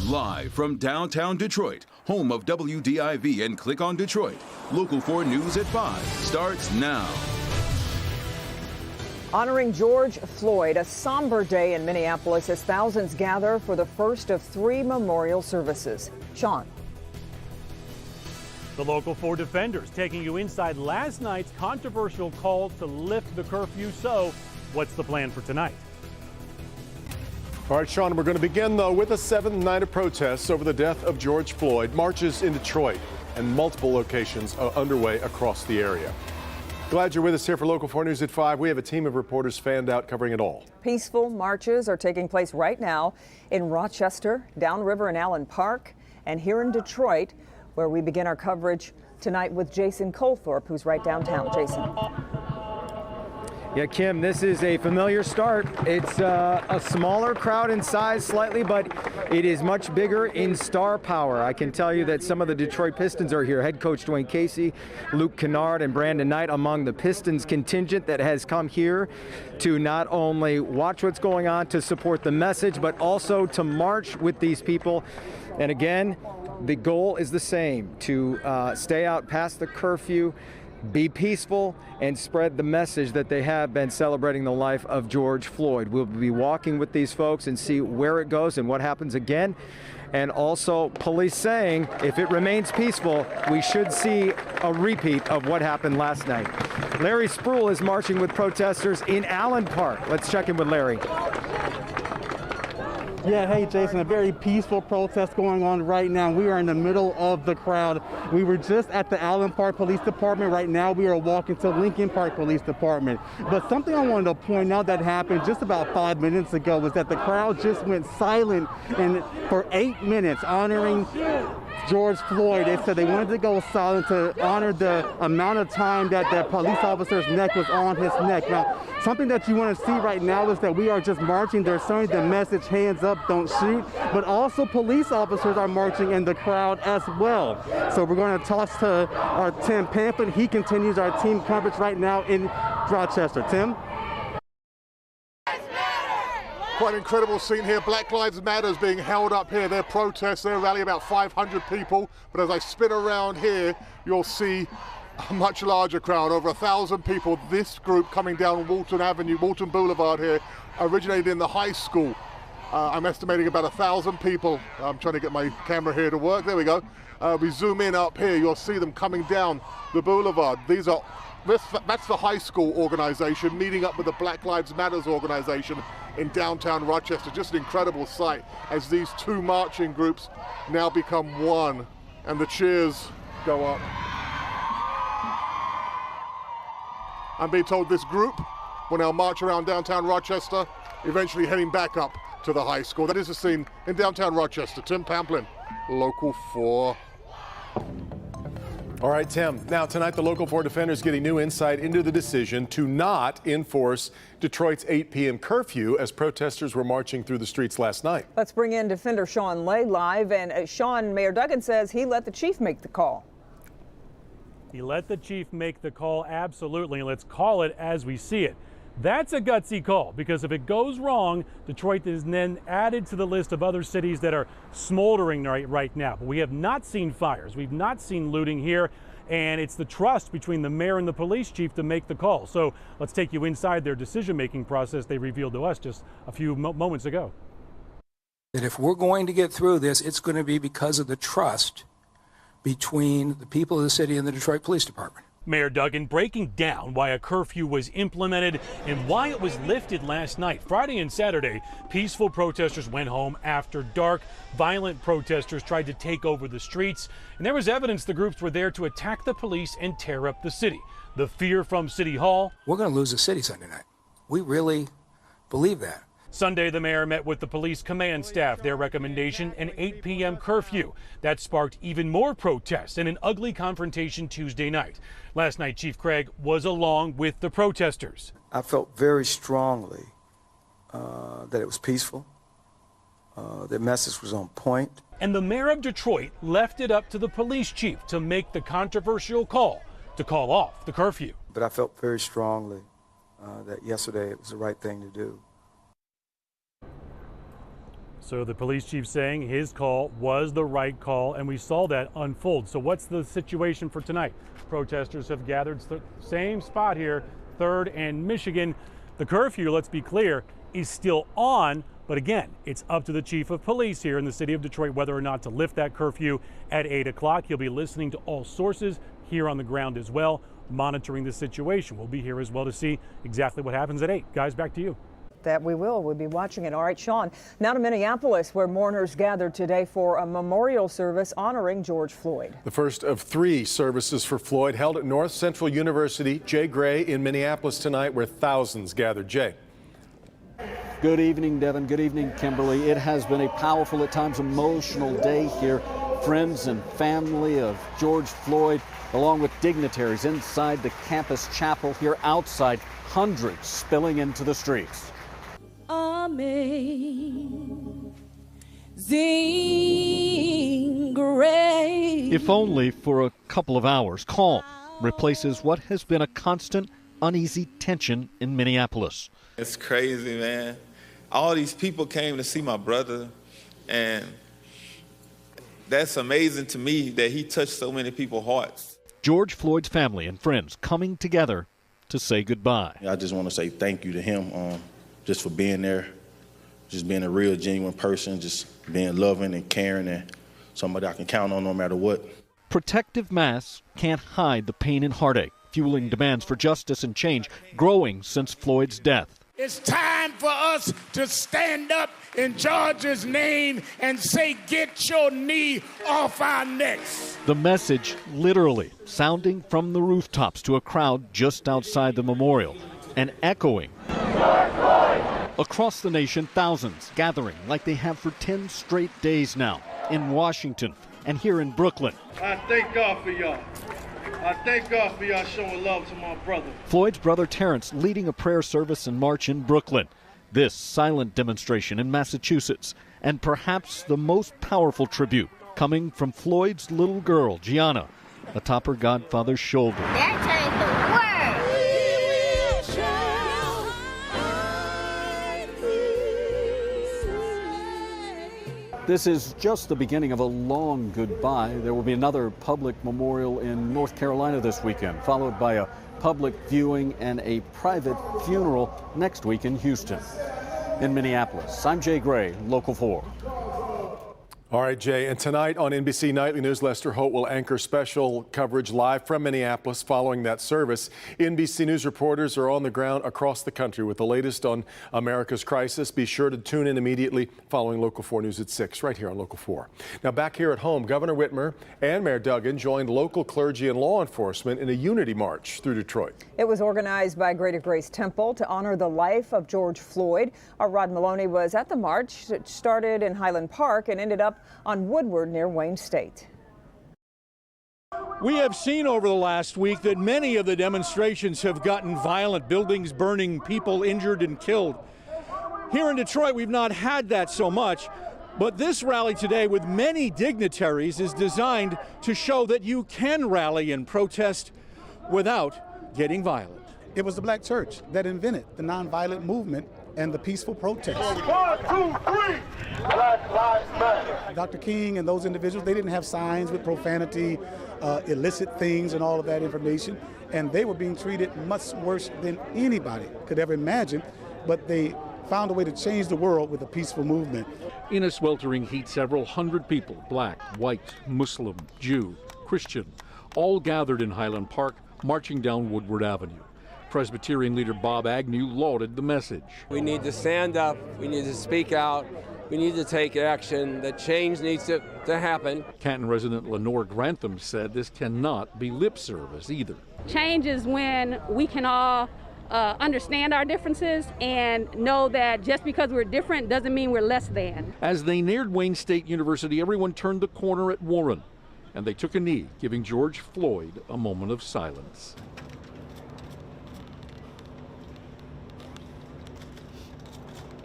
Live from downtown Detroit, home of WDIV and Click on Detroit, Local 4 News at 5 starts now. Honoring George Floyd, a somber day in Minneapolis as thousands gather for the first of 3 memorial services. Sean. The Local 4 defenders taking you inside last night's controversial call to lift the curfew. So, what's the plan for tonight? All right, Sean, we're going to begin, though, with a 7th night of protests over the death of George Floyd. Marches in Detroit and multiple locations are underway across the area. Glad you're with us here for Local 4 News at 5. We have a team of reporters fanned out covering it all. Peaceful marches are taking place right now in Rochester, downriver in Allen Park, and here in Detroit, where we begin our coverage tonight with Jason Colthorpe, who's right downtown. Jason. Yeah, Kim, this is a familiar start. It's a smaller crowd in size slightly, but it is much bigger in star power. I can tell you that some of the Detroit Pistons are here. Head coach Dwayne Casey, Luke Kennard, and Brandon Knight among the Pistons contingent that has come here to not only watch what's going on, to support the message, but also to march with these people. And again, the goal is the same, to stay out past the curfew, be peaceful, and spread the message that they have been celebrating the life of George Floyd. We'll be walking with these folks and see where it goes and what happens again. And also police saying if it remains peaceful, we should see a repeat of what happened last night. Larry Spruill is marching with protesters in Allen Park. Let's check in with Larry. Yeah, hey Jason, a very peaceful protest going on right now. We are in the middle of the crowd. We were just at the Allen Park Police Department. Right now we are walking to Lincoln Park Police Department. But something I wanted to point out that happened just about 5 minutes ago was that the crowd just went silent and for 8 minutes honoring George Floyd. They said they wanted to go silent to honor the amount of time that the police officer's neck was on his neck. Now, something that you want to see right now is that we are just marching. They're sending the message, hands up, don't shoot. But also police officers are marching in the crowd as well. So we're going to toss to our Tim Pamphlet. He continues our team coverage right now in Rochester. Tim? Quite an incredible scene here. Black Lives Matter is being held up here. Their protests, their rally, about 500 people. But as I spin around here, you'll see a much larger crowd, over 1,000 people. This group coming down Walton Avenue, Walton Boulevard here, originated in the high school. I'm estimating about 1,000 people. I'm trying to get my camera here to work. There we go. We zoom in up here. You'll see them coming down the boulevard. That's the high school organization meeting up with the Black Lives Matters organization in downtown Rochester. Just an incredible sight as these two marching groups now become one and the cheers go up. I'm being told this group will now march around downtown Rochester, eventually heading back up to the high school. That is the scene in downtown Rochester. Tim Pamplin, Local 4. All right, Tim. Now, tonight, the Local 4 defenders getting new insight into the decision to not enforce Detroit's 8 p.m. curfew as protesters were marching through the streets last night. Let's bring in defender Sean Lay live. And Sean, Mayor Duggan says he let the chief make the call. He let the chief make the call, absolutely. And let's call it as we see it. That's a gutsy call, because if it goes wrong, Detroit is then added to the list of other cities that are smoldering right now. But we have not seen fires. We've not seen looting here. And it's the trust between the mayor and the police chief to make the call. So let's take you inside their decision-making process they revealed to us just a few moments ago. That if we're going to get through this, it's going to be because of the trust between the people of the city and the Detroit Police Department. Mayor Duggan breaking down why a curfew was implemented and why it was lifted last night. Friday and Saturday, peaceful protesters went home after dark. Violent protesters tried to take over the streets, and there was evidence the groups were there to attack the police and tear up the city. The fear from City Hall. We're going to lose the city Sunday night. We really believe that. Sunday, the mayor met with the police command staff. Their recommendation, an 8 p.m. curfew. That sparked even more protests and an ugly confrontation Tuesday night. Last night, Chief Craig was along with the protesters. I felt very strongly that it was peaceful. The message was on point. And the mayor of Detroit left it up to the police chief to make the controversial call to call off the curfew. But I felt very strongly that yesterday it was the right thing to do. So the police chief saying his call was the right call, and we saw that unfold. So what's the situation for tonight? Protesters have gathered same spot here, 3rd and Michigan. The curfew, let's be clear, is still on, but again, it's up to the chief of police here in the city of Detroit whether or not to lift that curfew at 8 o'clock. He'll be listening to all sources here on the ground as well, monitoring the situation. We'll be here as well to see exactly what happens at 8. Guys, back to you. That we will. We'll be watching it. All right, Sean. Now to Minneapolis, where mourners gathered today for a memorial service honoring George Floyd. The first of 3 services for Floyd held at North Central University. Jay Gray in Minneapolis tonight, where thousands gathered. Jay. Good evening, Devin. Good evening, Kimberly. It has been a powerful, at times emotional day here. Friends and family of George Floyd, along with dignitaries inside the campus chapel, here outside, hundreds spilling into the streets. Amazing grace. If only for a couple of hours, calm replaces what has been a constant, uneasy tension in Minneapolis. It's crazy, man. All these people came to see my brother, and that's amazing to me that he touched so many people's hearts. George Floyd's family and friends coming together to say goodbye. I just want to say thank you to him just for being there, just being a real, genuine person, just being loving and caring and somebody I can count on no matter what. Protective masks can't hide the pain and heartache, fueling demands for justice and change growing since Floyd's death. It's time for us to stand up in George's name and say, get your knee off our necks. The message literally sounding from the rooftops to a crowd just outside the memorial and echoing across the nation, thousands gathering like they have for 10 straight days now in Washington and here in Brooklyn. I thank God for y'all. I thank God for y'all showing love to my brother. Floyd's brother Terrence leading a prayer service and march in Brooklyn. This silent demonstration in Massachusetts, and perhaps the most powerful tribute coming from Floyd's little girl, Gianna, atop her godfather's shoulder. This is just the beginning of a long goodbye. There will be another public memorial in North Carolina this weekend, followed by a public viewing and a private funeral next week in Houston. In Minneapolis, I'm Jay Gray, Local 4. All right, Jay, and tonight on NBC Nightly News, Lester Holt will anchor special coverage live from Minneapolis following that service. NBC News reporters are on the ground across the country with the latest on America's crisis. Be sure to tune in immediately following Local 4 News at 6, right here on Local 4. Now, back here at home, Governor Whitmer and Mayor Duggan joined local clergy and law enforcement in a unity march through Detroit. It was organized by Greater Grace Temple to honor the life of George Floyd. Our Rod Maloney was at the march. It started in Highland Park and ended up on Woodward near Wayne State. We have seen over the last week that many of the demonstrations have gotten violent, buildings burning, people injured and killed. Here in Detroit, we've not had that so much, but this rally today with many dignitaries is designed to show that you can rally and protest without getting violent. It was the Black church that invented the nonviolent movement and the peaceful protest. 1, 2, 3, Black Lives Matter. Dr. King and those individuals, they didn't have signs with profanity, illicit things and all of that information, and they were being treated much worse than anybody could ever imagine, but they found a way to change the world with a peaceful movement. In a sweltering heat, several hundred people, black, white, Muslim, Jew, Christian, all gathered in Highland Park, marching down Woodward Avenue. Presbyterian leader Bob Agnew lauded the message. We need to stand up, we need to speak out, we need to take action, that change needs to happen. Canton resident Lenore Grantham said this cannot be lip service either. Change is when we can all understand our differences and know that just because we're different doesn't mean we're less than. As they neared Wayne State University, everyone turned the corner at Warren, and they took a knee, giving George Floyd a moment of silence.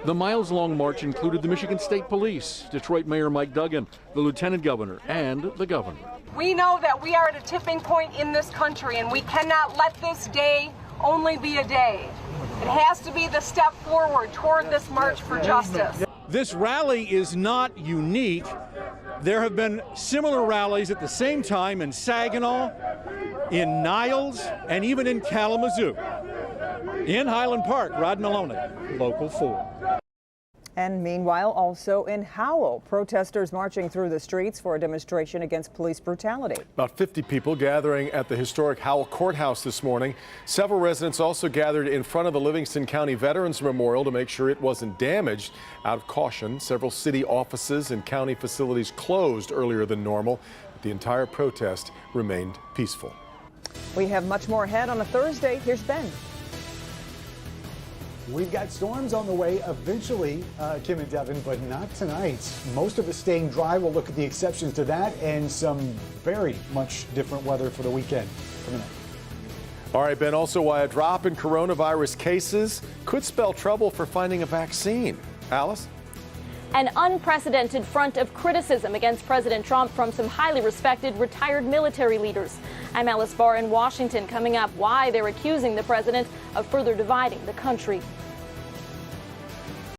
The miles-long march included the Michigan State Police, Detroit Mayor Mike Duggan, the Lieutenant Governor, and the Governor. We know that we are at a tipping point in this country, and we cannot let this day only be a day. It has to be the step forward toward this march for justice. This rally is not unique. There have been similar rallies at the same time in Saginaw, in Niles, and even in Kalamazoo. In Highland Park, Rod Maloney, Local 4. And meanwhile, also in Howell, protesters marching through the streets for a demonstration against police brutality. About 50 people gathering at the historic Howell Courthouse this morning. Several residents also gathered in front of the Livingston County Veterans Memorial to make sure it wasn't damaged. Out of caution, several city offices and county facilities closed earlier than normal. But the entire protest remained peaceful. We have much more ahead on a Thursday. Here's Ben. We've got storms on the way eventually, Kim and Devin, but not tonight. Most of it staying dry. We'll look at the exceptions to that and some very much different weather for the weekend coming up. All right, Ben, also why a drop in coronavirus cases could spell trouble for finding a vaccine. Alice? An unprecedented front of criticism against President Trump from some highly respected retired military leaders. I'm Alice Barr in Washington. Coming up, why they're accusing the president of further dividing the country.